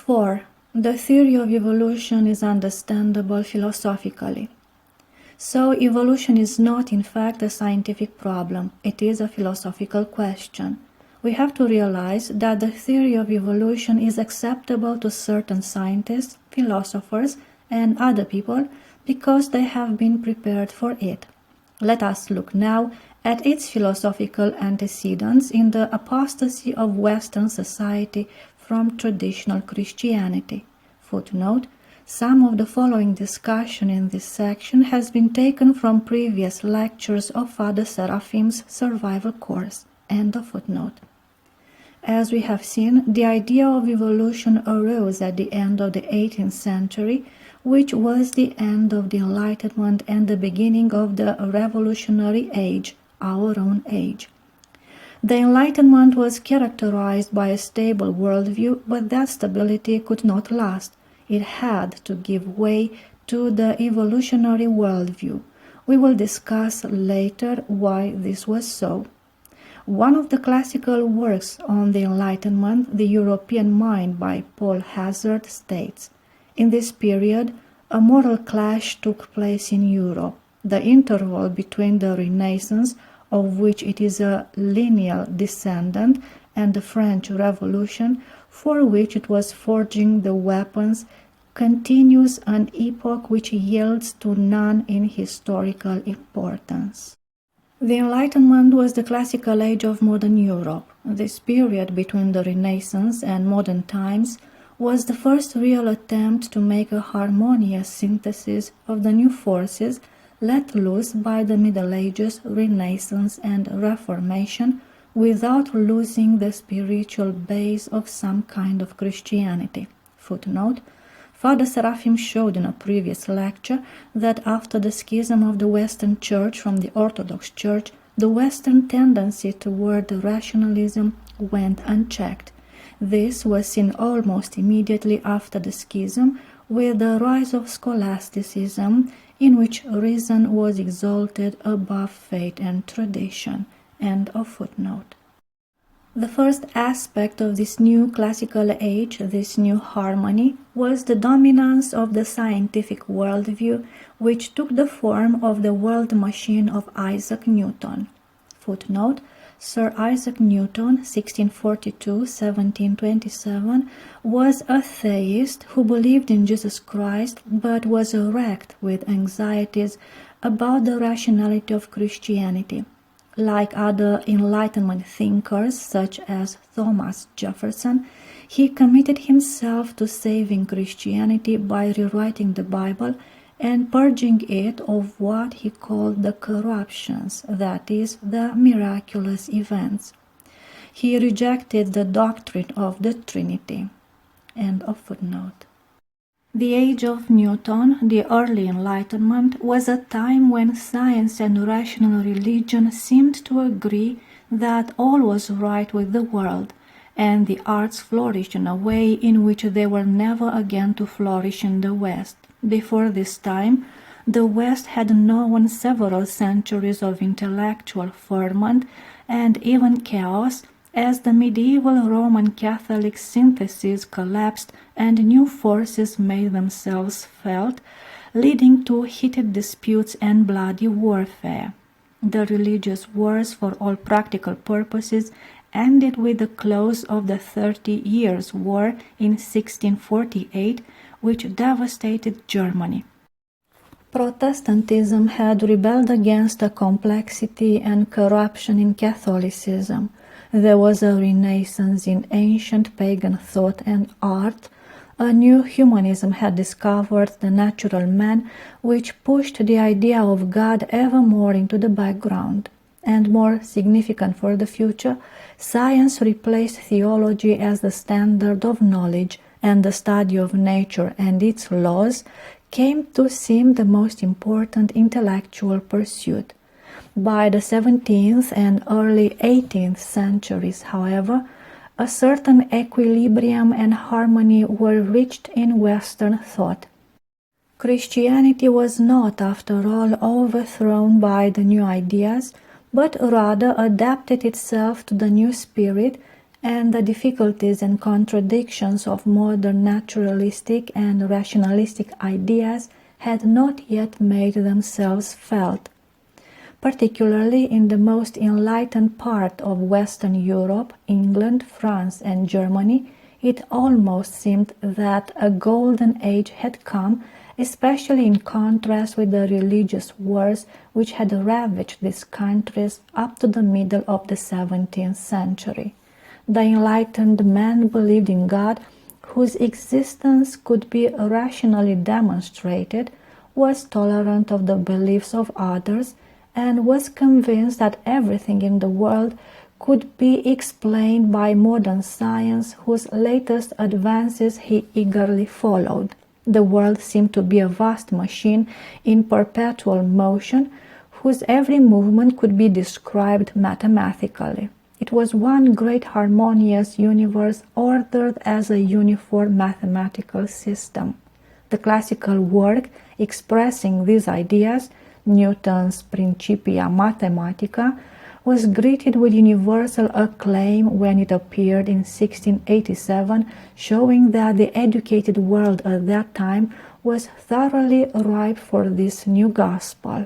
4. The theory of evolution is understandable philosophically. So evolution is not in fact a scientific problem, it is a philosophical question. We have to realize that the theory of evolution is acceptable to certain scientists, philosophers, and other people because they have been prepared for it. Let us look now at its philosophical antecedents in the apostasy of Western society from traditional Christianity. Footnote: some of the following discussion in this section has been taken from previous lectures of Father Seraphim's survival course. End of footnote. As we have seen, the idea of evolution arose at the end of the 18th century, which was the end of the Enlightenment and the beginning of the revolutionary age, our own age. The Enlightenment was characterized by a stable worldview, but that stability could not last. It had to give way to the evolutionary worldview. We will discuss later why this was so. One of the classical works on the Enlightenment, The European Mind by Paul Hazard, states, "In this period, a moral clash took place in Europe. The interval between the Renaissance, of which it is a lineal descendant, and the French Revolution, for which it was forging the weapons, continues an epoch which yields to none in historical importance." The Enlightenment was the classical age of modern Europe. This period between the Renaissance and modern times was the first real attempt to make a harmonious synthesis of the new forces let loose by the Middle Ages, Renaissance, and Reformation without losing the spiritual base of some kind of Christianity. Footnote: Father Seraphim showed in a previous lecture that after the schism of the Western Church from the Orthodox Church, the Western tendency toward rationalism went unchecked. This was seen almost immediately after the schism with the rise of scholasticism, in which reason was exalted above faith and tradition. End of footnote. The first aspect of this new classical age, this new harmony, was the dominance of the scientific worldview, which took the form of the world machine of Isaac Newton. Footnote: Sir Isaac Newton, 1642–1727, was a theist who believed in Jesus Christ but was wracked with anxieties about the rationality of Christianity. Like other Enlightenment thinkers such as Thomas Jefferson, he committed himself to saving Christianity by rewriting the Bible and purging it of what he called the corruptions, that is, the miraculous events. He rejected the doctrine of the Trinity. End of footnote. The age of Newton, the early Enlightenment, was a time when science and rational religion seemed to agree that all was right with the world, and the arts flourished in a way in which they were never again to flourish in the West. Before this time, the West had known several centuries of intellectual ferment and even chaos, as the medieval Roman Catholic synthesis collapsed and new forces made themselves felt, leading to heated disputes and bloody warfare. The religious wars, for all practical purposes, ended with the close of the 30 Years' War in 1648, which devastated Germany. Protestantism had rebelled against the complexity and corruption in Catholicism. There was a renaissance in ancient pagan thought and art. A new humanism had discovered the natural man, which pushed the idea of God ever more into the background. And more significant for the future, science replaced theology as the standard of knowledge, and the study of nature and its laws came to seem the most important intellectual pursuit. By the 17th and early 18th centuries, however, a certain equilibrium and harmony were reached in Western thought. Christianity was not, after all, overthrown by the new ideas, but rather adapted itself to the new spirit and the difficulties and contradictions of modern naturalistic and rationalistic ideas had not yet made themselves felt. Particularly in the most enlightened part of Western Europe, England, France, and Germany, it almost seemed that a golden age had come, especially in contrast with the religious wars which had ravaged these countries up to the middle of the 17th century. The enlightened man believed in God, whose existence could be rationally demonstrated, was tolerant of the beliefs of others, and was convinced that everything in the world could be explained by modern science, whose latest advances he eagerly followed. The world seemed to be a vast machine in perpetual motion, whose every movement could be described mathematically. It was one great harmonious universe ordered as a uniform mathematical system. The classical work expressing these ideas, Newton's Principia Mathematica, was greeted with universal acclaim when it appeared in 1687, showing that the educated world at that time was thoroughly ripe for this new gospel.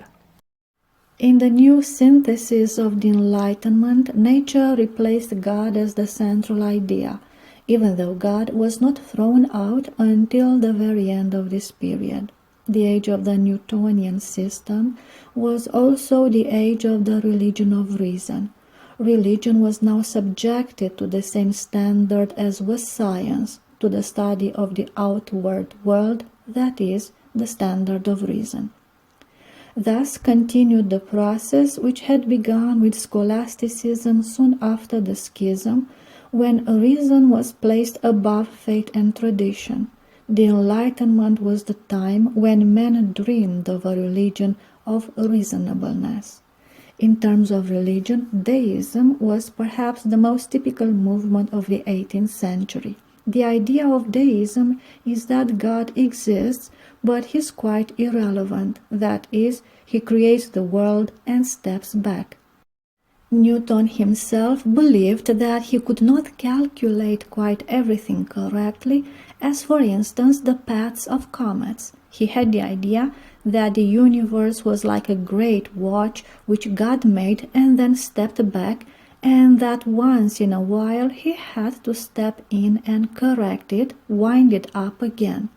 In the new synthesis of the Enlightenment, nature replaced God as the central idea, even though God was not thrown out until the very end of this period. The age of the Newtonian system was also the age of the religion of reason. Religion was now subjected to the same standard as was science, to the study of the outward world, that is, the standard of reason. Thus continued the process which had begun with scholasticism soon after the schism, when reason was placed above faith and tradition. The Enlightenment was the time when men dreamed of a religion of reasonableness. In terms of religion, deism was perhaps the most typical movement of the 18th century. The idea of deism is that God exists, but he is quite irrelevant. That is, he creates the world and steps back. Newton himself believed that he could not calculate quite everything correctly, as for instance the paths of comets. He had the idea that the universe was like a great watch which God made and then stepped back, and that once in a while he had to step in and correct it, wind it up again.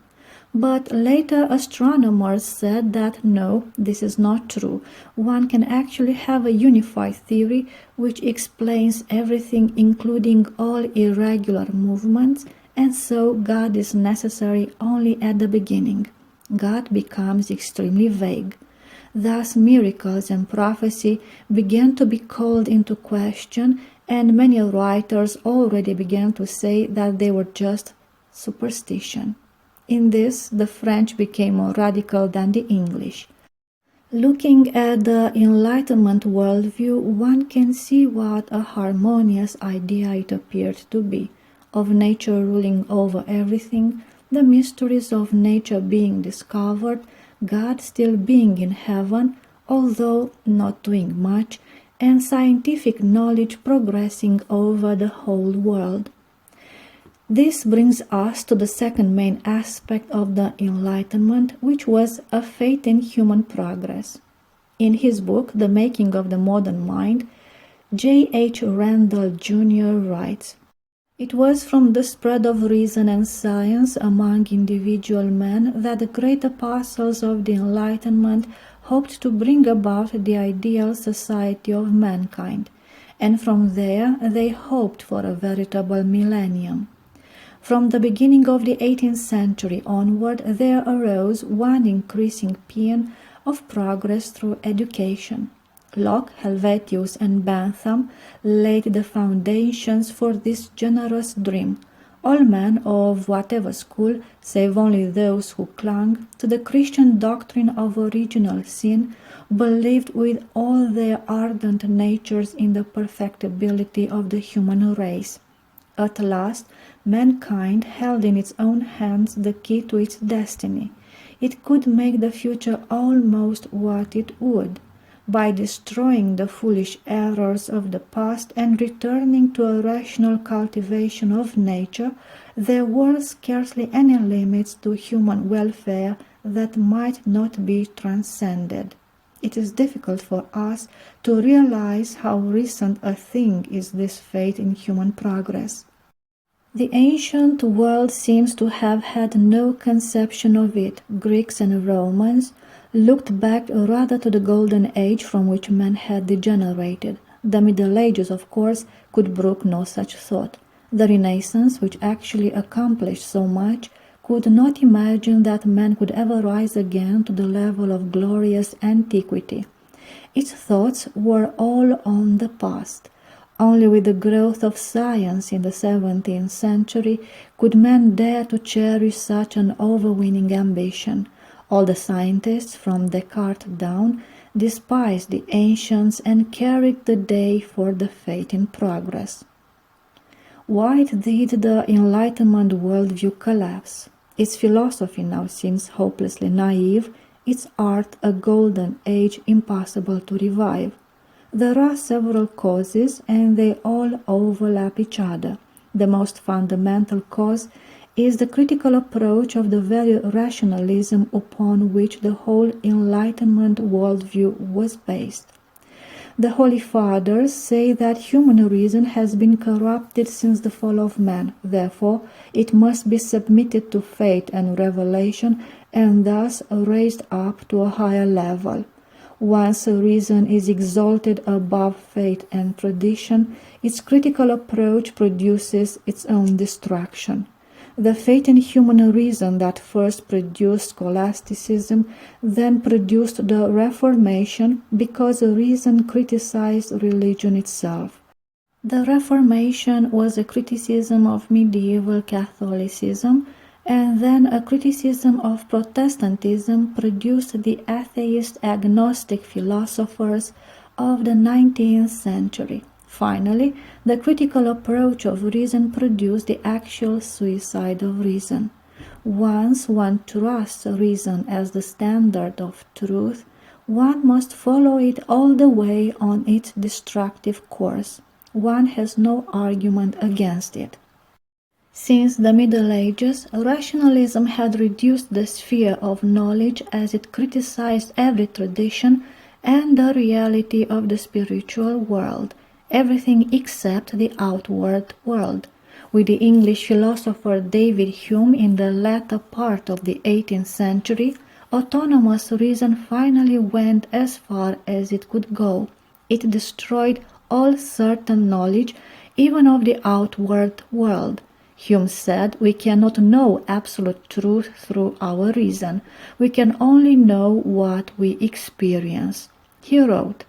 But later astronomers said that no, this is not true. One can actually have a unified theory which explains everything, including all irregular movements, and so God is necessary only at the beginning. God becomes extremely vague. Thus miracles and prophecy began to be called into question, and many writers already began to say that they were just superstition. In this, the French became more radical than the English. Looking at the Enlightenment worldview, one can see what a harmonious idea it appeared to be, of nature ruling over everything, the mysteries of nature being discovered, God still being in heaven, although not doing much, and scientific knowledge progressing over the whole world. This brings us to the second main aspect of the Enlightenment, which was a faith in human progress. In his book, The Making of the Modern Mind, J. H. Randall Jr. writes, "It was from the spread of reason and science among individual men that the great apostles of the Enlightenment hoped to bring about the ideal society of mankind, and from there they hoped for a veritable millennium. From the beginning of the 18th century onward, there arose one increasing paean of progress through education. Locke, Helvetius, and Bentham laid the foundations for this generous dream. All men of whatever school, save only those who clung to the Christian doctrine of original sin, believed with all their ardent natures in the perfectibility of the human race. At last, mankind held in its own hands the key to its destiny. It could make the future almost what it would. by destroying the foolish errors of the past and returning to a rational cultivation of nature, there were scarcely any limits to human welfare that might not be transcended. It is difficult for us to realize how recent a thing is this fate in human progress. The ancient world seems to have had no conception of it. Greeks and Romans looked back rather to the golden age from which man had degenerated. The Middle Ages, of course, could brook no such thought. The Renaissance, which actually accomplished so much, could not imagine that man could ever rise again to the level of glorious antiquity. Its thoughts were all on the past. Only with the growth of science in the 17th century could man dare to cherish such an overweening ambition. All the scientists, from Descartes down, despised the ancients and carried the day for the fate in progress. Why did the Enlightenment worldview collapse? Its philosophy now seems hopelessly naive, its art a golden age impossible to revive. There are several causes, and they all overlap each other. The most fundamental cause is the critical approach of the very rationalism upon which the whole Enlightenment worldview was based. The Holy Fathers say that human reason has been corrupted since the fall of man. Therefore, it must be submitted to fate and revelation, and thus raised up to a higher level. Once reason is exalted above fate and tradition, its critical approach produces its own destruction. The fate in human reason that first produced scholasticism then produced the Reformation because reason criticized religion itself. The Reformation was a criticism of medieval Catholicism, and then a criticism of Protestantism produced the atheist agnostic philosophers of the 19th century. Finally, the critical approach of reason produced the actual suicide of reason. Once one trusts reason as the standard of truth, one must follow it all the way on its destructive course. One has no argument against it. Since the Middle Ages, rationalism had reduced the sphere of knowledge as it criticized every tradition and the reality of the spiritual world, everything except the outward world. With the English philosopher David Hume in the latter part of the 18th century, autonomous reason finally went as far as it could go. It destroyed all certain knowledge, even of the outward world. Hume said, "We cannot know absolute truth through our reason. We can only know what we experience." He wrote,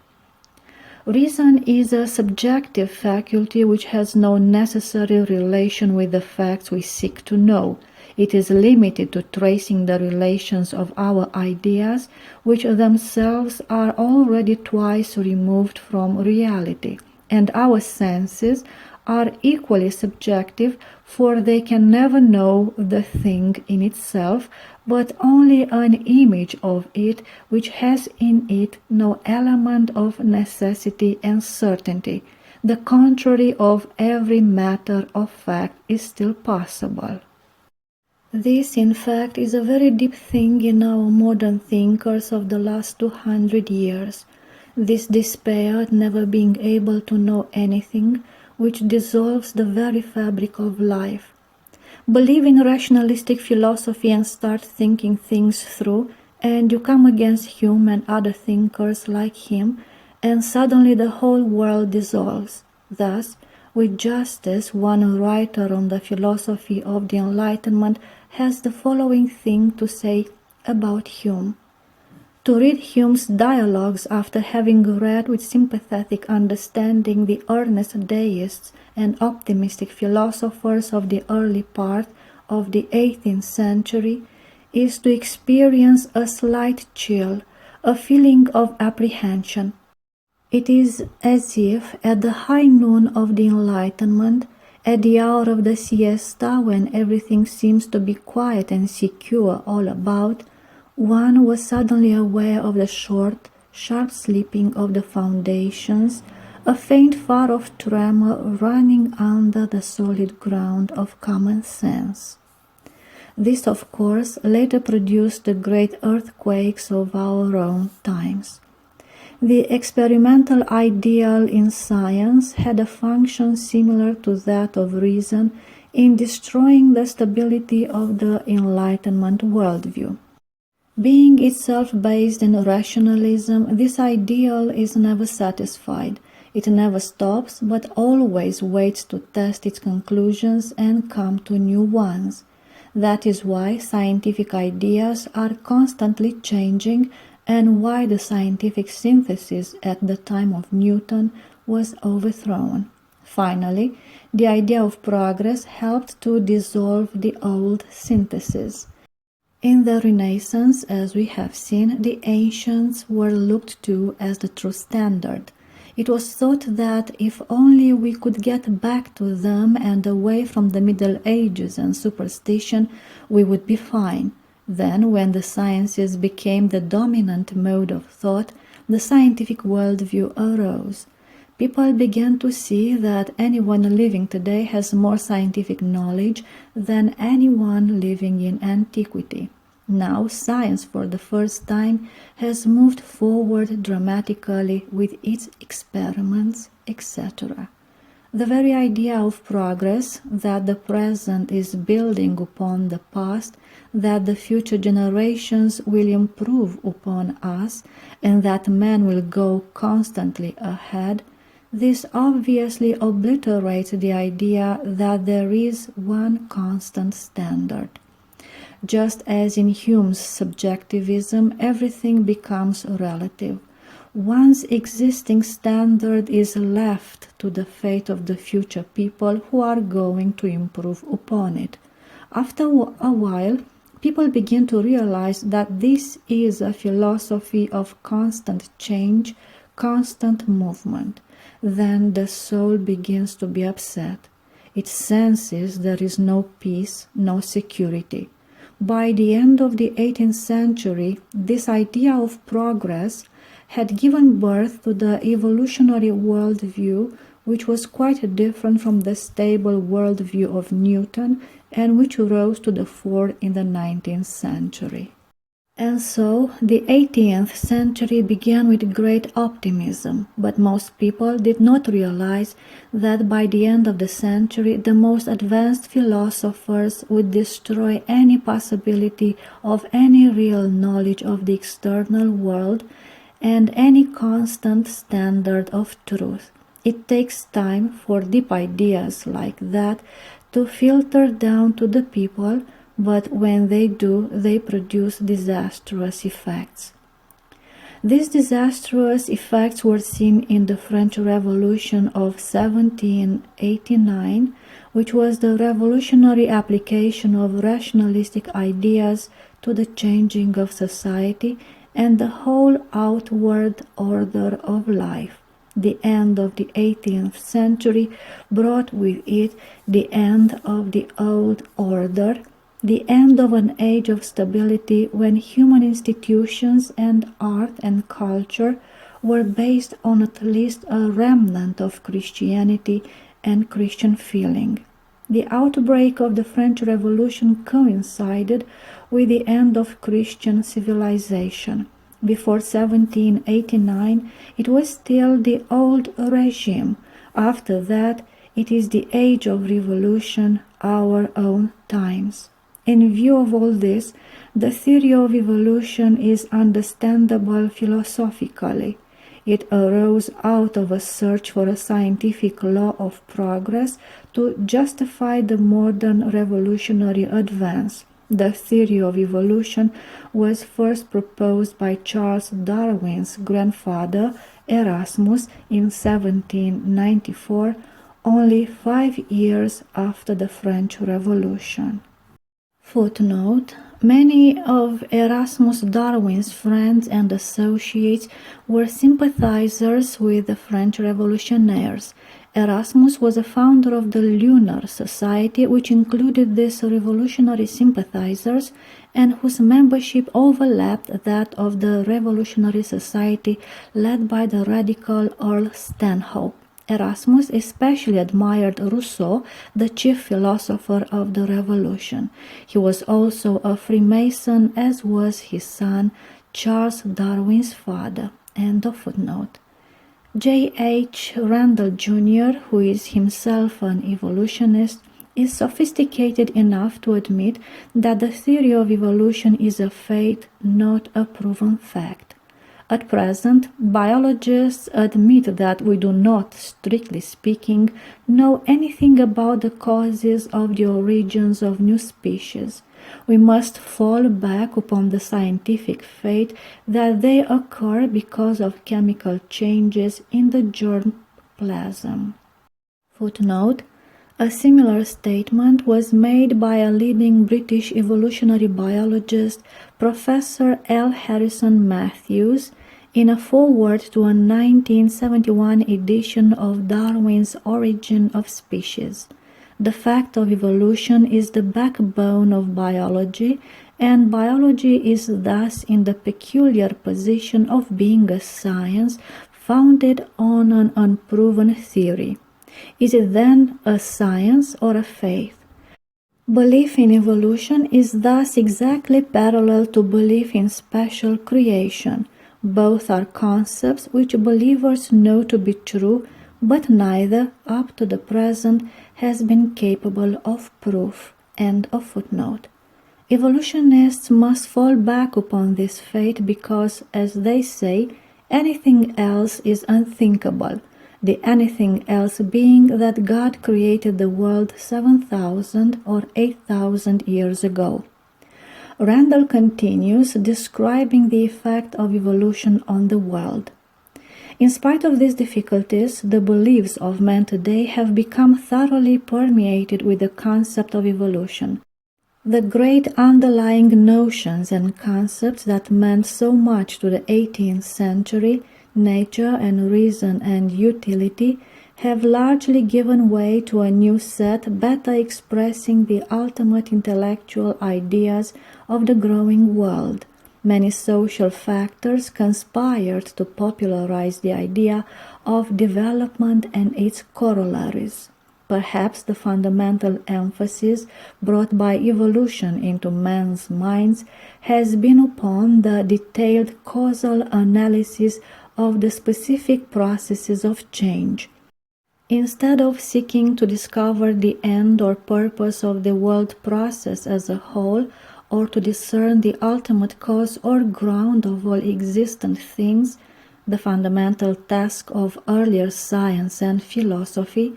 "Reason is a subjective faculty which has no necessary relation with the facts we seek to know. It is limited to tracing the relations of our ideas, which themselves are already twice removed from reality, and our senses are equally subjective, for they can never know the thing in itself, but only an image of it which has in it no element of necessity and certainty. The contrary of every matter of fact is still possible." This, in fact, is a very deep thing in our modern thinkers of the last 200 years. This despair at never being able to know anything, which dissolves the very fabric of life. Believe in rationalistic philosophy and start thinking things through, and you come against Hume and other thinkers like him, and suddenly the whole world dissolves. Thus, with justice, one writer on the philosophy of the Enlightenment has the following thing to say about Hume. To read Hume's dialogues after having read with sympathetic understanding the earnest deists and optimistic philosophers of the early part of the 18th century is to experience a slight chill, a feeling of apprehension. It is as if at the high noon of the Enlightenment, at the hour of the siesta, when everything seems to be quiet and secure all about, one was suddenly aware of the short, sharp slipping of the foundations, a faint far-off tremor running under the solid ground of common sense. This, of course, later produced the great earthquakes of our own times. The experimental ideal in science had a function similar to that of reason in destroying the stability of the Enlightenment worldview. Being itself based in rationalism, this ideal is never satisfied. It never stops, but always waits to test its conclusions and come to new ones. That is why scientific ideas are constantly changing and why the scientific synthesis at the time of Newton was overthrown. Finally, the idea of progress helped to dissolve the old synthesis. In the Renaissance, as we have seen, the ancients were looked to as the true standard. It was thought that if only we could get back to them and away from the Middle Ages and superstition, we would be fine. Then, when the sciences became the dominant mode of thought, the scientific worldview arose. People began to see that anyone living today has more scientific knowledge than anyone living in antiquity. Now science for the first time has moved forward dramatically with its experiments, etc. The very idea of progress, that the present is building upon the past, that the future generations will improve upon us, and that man will go constantly ahead, this obviously obliterates the idea that there is one constant standard. Just as in Hume's subjectivism, everything becomes relative. One's existing standard is left to the fate of the future people who are going to improve upon it. After a while, people begin to realize that this is a philosophy of constant change, constant movement. Then the soul begins to be upset. It senses there is no peace, no security. By the end of the 18th century, this idea of progress had given birth to the evolutionary worldview, which was quite different from the stable worldview of Newton and which rose to the fore in the 19th century. And so, the 18th century began with great optimism, but most people did not realize that by the end of the century, the most advanced philosophers would destroy any possibility of any real knowledge of the external world and any constant standard of truth. It takes time for deep ideas like that to filter down to the people, but when they do, they produce disastrous effects. These disastrous effects were seen in the French Revolution of 1789, which was the revolutionary application of rationalistic ideas to the changing of society and the whole outward order of life. The end of the 18th century brought with it the end of the old order, the end of an age of stability when human institutions and art and culture were based on at least a remnant of Christianity and Christian feeling. The outbreak of the French Revolution coincided with the end of Christian civilization. Before 1789, it was still the old regime. After that, it is the age of revolution, our own times. In view of all this, the theory of evolution is understandable philosophically. It arose out of a search for a scientific law of progress to justify the modern revolutionary advance. The theory of evolution was first proposed by Charles Darwin's grandfather, Erasmus, in 1794, only 5 years after the French Revolution. Footnote: many of Erasmus Darwin's friends and associates were sympathizers with the French revolutionaries, Erasmus was a founder of the Lunar Society, which included these revolutionary sympathizers and whose membership overlapped that of the Revolutionary Society led by the radical Earl Stanhope. Erasmus especially admired Rousseau, the chief philosopher of the Revolution. He was also a Freemason, as was his son, Charles Darwin's father. End of footnote. J. H. Randall Jr., who is himself an evolutionist, is sophisticated enough to admit that the theory of evolution is a faith, not a proven fact. At present, biologists admit that we do not, strictly speaking, know anything about the causes of the origins of new species. We must fall back upon the scientific faith that they occur because of chemical changes in the germ plasm. Footnote: a similar statement was made by a leading British evolutionary biologist, Professor L. Harrison Matthews, in a foreword to a 1971 edition of Darwin's Origin of Species. The fact of evolution is the backbone of biology, and biology is thus in the peculiar position of being a science founded on an unproven theory. Is it then a science or a faith? Belief in evolution is thus exactly parallel to belief in special creation. Both are concepts which believers know to be true, but neither, up to the present, has been capable of proof. End of footnote. Evolutionists must fall back upon this faith because, as they say, anything else is unthinkable, the anything else being that God created the world 7,000 or 8,000 years ago. Randall continues, describing the effect of evolution on the world. In spite of these difficulties, the beliefs of men today have become thoroughly permeated with the concept of evolution. The great underlying notions and concepts that meant so much to the 18th century, nature and reason and utility, have largely given way to a new set better expressing the ultimate intellectual ideas of the growing world. Many social factors conspired to popularize the idea of development and its corollaries. Perhaps the fundamental emphasis brought by evolution into men's minds has been upon the detailed causal analysis of the specific processes of change. Instead of seeking to discover the end or purpose of the world process as a whole, or to discern the ultimate cause or ground of all existent things, the fundamental task of earlier science and philosophy,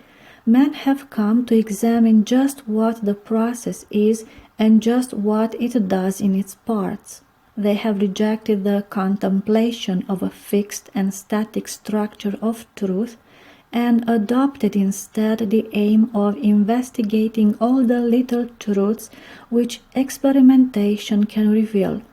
men have come to examine just what the process is and just what it does in its parts. They have rejected the contemplation of a fixed and static structure of truth and adopted instead the aim of investigating all the little truths which experimentation can reveal.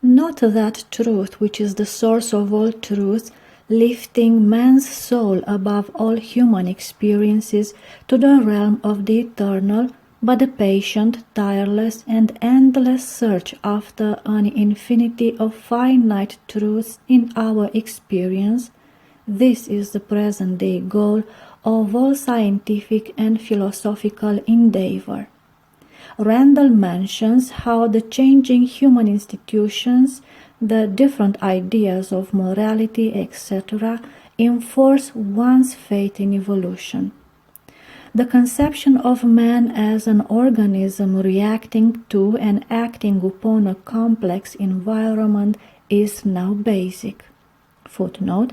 Not that truth which is the source of all truths, lifting man's soul above all human experiences to the realm of the eternal, but the patient, tireless, and endless search after an infinity of finite truths in our experience. This is the present-day goal of all scientific and philosophical endeavor. Randall mentions how the changing human institutions, the different ideas of morality, etc., enforce one's faith in evolution. The conception of man as an organism reacting to and acting upon a complex environment is now basic. Footnote: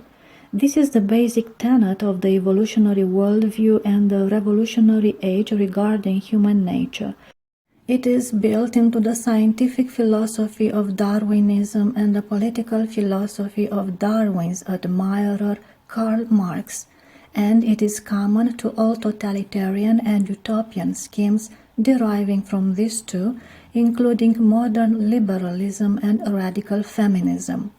this is the basic tenet of the evolutionary worldview and the revolutionary age regarding human nature. It is built into the scientific philosophy of Darwinism and the political philosophy of Darwin's admirer Karl Marx, and it is common to all totalitarian and utopian schemes deriving from these two, including modern liberalism and radical feminism.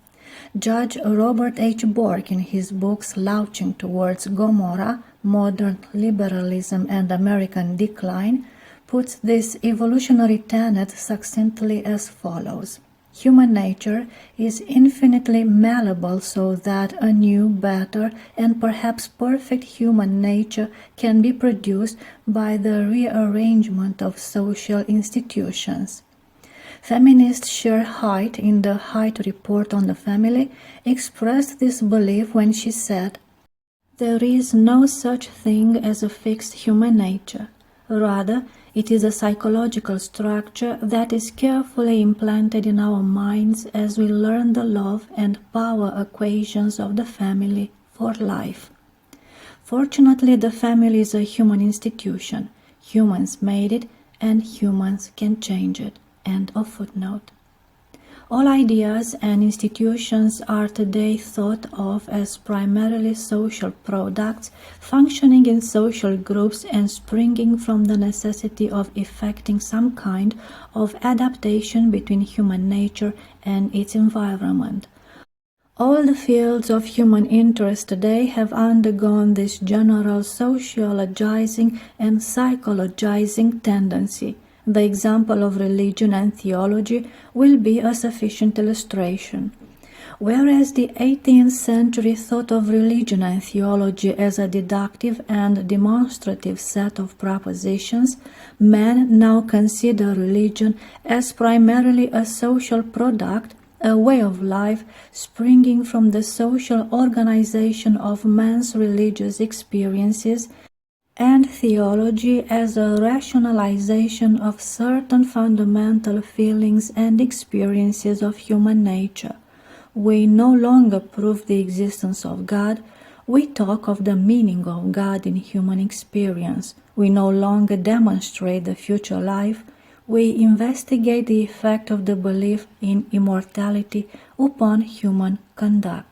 Judge Robert H. Bork, in his book Slouching Towards Gomorrah, modern liberalism and American decline, puts this evolutionary tenet succinctly as follows. Human nature is infinitely malleable so that a new, better, and perhaps perfect human nature can be produced by the rearrangement of social institutions. Feminist Cher Haidt, in the Haidt Report on the Family, expressed this belief when she said, "There is no such thing as a fixed human nature. Rather, it is a psychological structure that is carefully implanted in our minds as we learn the love and power equations of the family for life." Fortunately, the family is a human institution. Humans made it, and humans can change it. End of footnote. All ideas and institutions are today thought of as primarily social products, functioning in social groups and springing from the necessity of effecting some kind of adaptation between human nature and its environment. All the fields of human interest today have undergone this general sociologizing and psychologizing tendency. The example of religion and theology will be a sufficient illustration. Whereas the 18th century thought of religion and theology as a deductive and demonstrative set of propositions, men now consider religion as primarily a social product, a way of life springing from the social organization of man's religious experiences, and theology as a rationalization of certain fundamental feelings and experiences of human nature. We no longer prove the existence of God, we talk of the meaning of God in human experience. We no longer demonstrate the future life, we investigate the effect of the belief in immortality upon human conduct.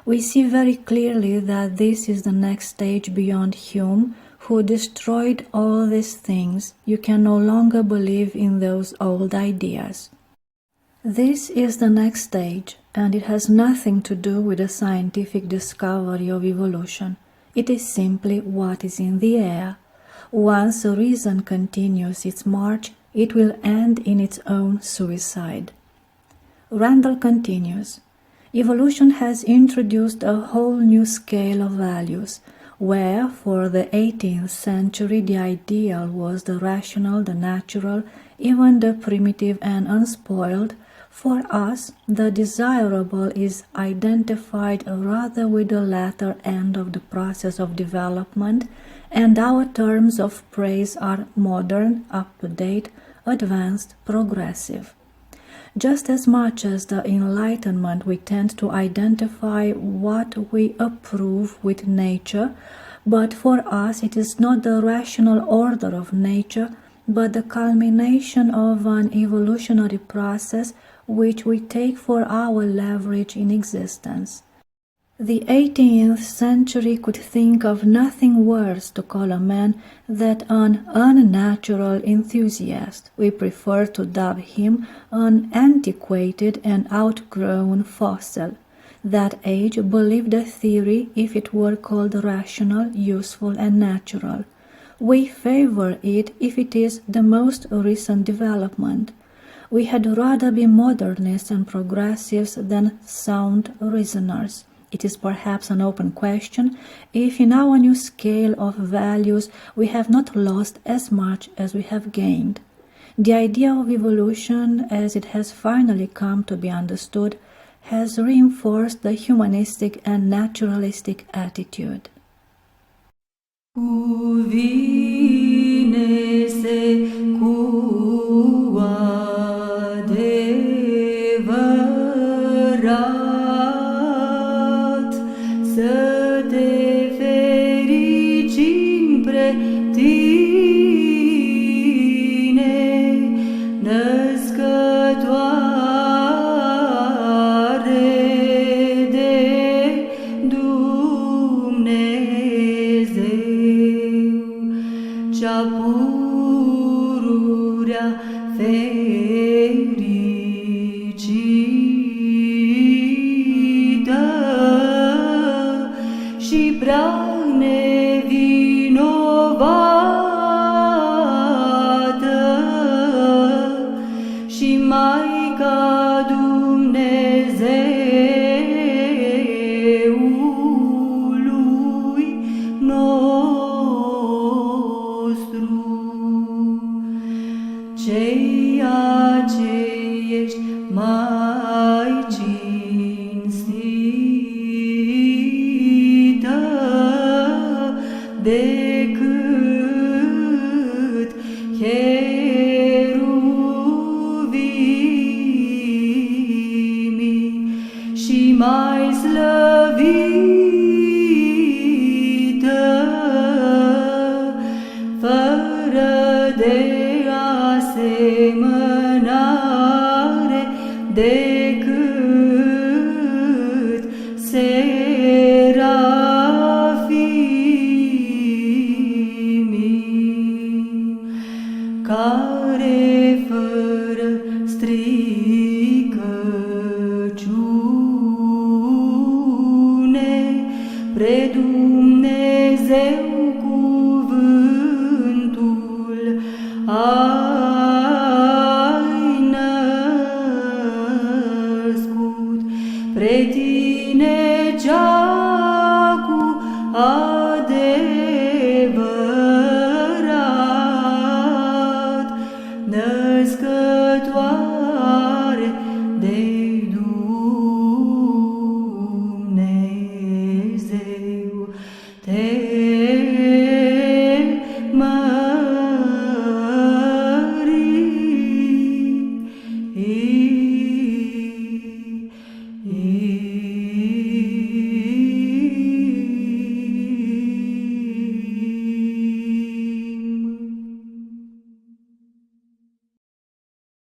We see very clearly that this is the next stage beyond Hume, who destroyed all these things. You can no longer believe in those old ideas. This is the next stage, and it has nothing to do with the scientific discovery of evolution. It is simply what is in the air. Once reason continues its march, it will end in its own suicide. Randall continues, "Evolution has introduced a whole new scale of values, where for the 18th century the ideal was the rational, the natural, even the primitive and unspoiled. For us, the desirable is identified rather with the latter end of the process of development, and our terms of praise are modern, up-to-date, advanced, progressive. Just as much as the Enlightenment, we tend to identify what we approve with nature, but for us it is not the rational order of nature, but the culmination of an evolutionary process which we take for our leverage in existence. The 18th century could think of nothing worse to call a man than an unnatural enthusiast. We prefer to dub him an antiquated and outgrown fossil. That age believed a theory if it were called rational, useful, and natural. We favor it if it is the most recent development. We had rather be modernists and progressives than sound reasoners. It is perhaps an open question if in our new scale of values we have not lost as much as we have gained. The idea of evolution, as it has finally come to be understood, has reinforced the humanistic and naturalistic attitude. și brane Maica Dumnezeului nostru, ceea ce ești mai cinstită decât cheruvimii și mai slăvită, fără de asemănare decât Seraphimii, care fără stricăciune pre Dumnezeu cuvântul ai născut, pre tine cea cu adevărat născătoare de Dumnezeu, te